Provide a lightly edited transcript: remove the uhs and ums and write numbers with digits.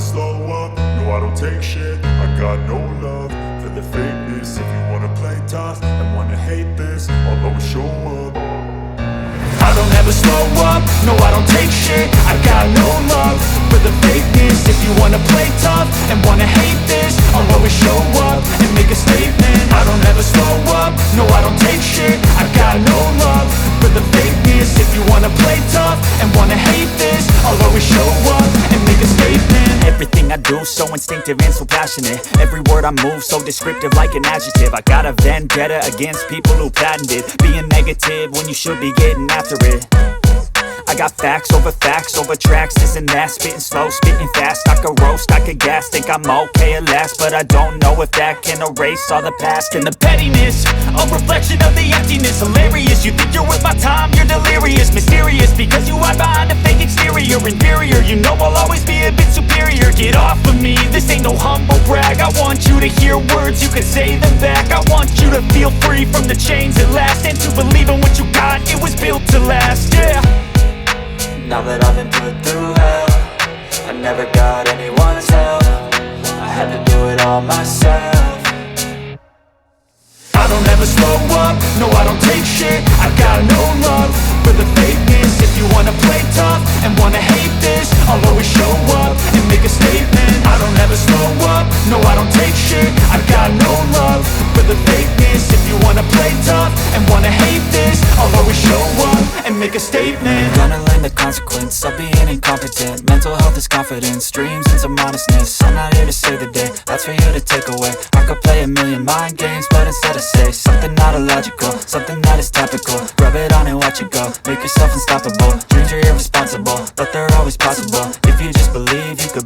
slow up, no I don't take shit. I got no love for the fakeness. If you wanna play tough and wanna hate this, I'll always show up. I don't ever slow up, no I don't take shit. I got no love for the fakeness. If you wanna play tough and wanna hate this, I'll always show up and make a statement. I don't ever slow up, no I don't take shit. I got no love for the fakeness. If you wanna play tough and wanna hate this, I'll always show up and make a statement. Everything I do so instinctive and so passionate. Every word I move so descriptive like an adjective. I got a vendetta against people who patented being negative when you should be getting after it. I got facts over tracks, this and that. Spitting slow, spitting fast, I could roast, I could gas. Think I'm okay at last, but I don't know if that can erase all the past. And the pettiness, a reflection of the emptiness. Hilarious, you think you're worth my time, you're delirious. Mysterious, because you hide behind a fake exterior. Inferior, you know I'll always be a bit superior. Get off of me, this ain't no humble brag. I want you to hear words, you can say them back. I want you to feel free from the chains at last, and to believe in what you got, it was built to last, yeah. Now that I've been put through hell, I never got anyone's help. I had to do it all myself. I don't ever slow up, no I don't take shit. I got no love for the fakeness. If you wanna play tough and wanna hate this, I'll always show up and make a statement. I don't ever slow up, no I don't take shit. I got no love for the fakeness. If you wanna play tough and wanna hate this, I'll always show up and make a statement. Gonna learn the consequence of being incompetent. Mental health is confidence, dreams and some honestness. I'm not here to save the day, that's for you to take away. I could play a million mind games, but instead I say something not illogical, something that is topical. Rub it on and watch it go, make yourself unstoppable. Dreams are irresponsible, but they're always possible. If you just believe, you could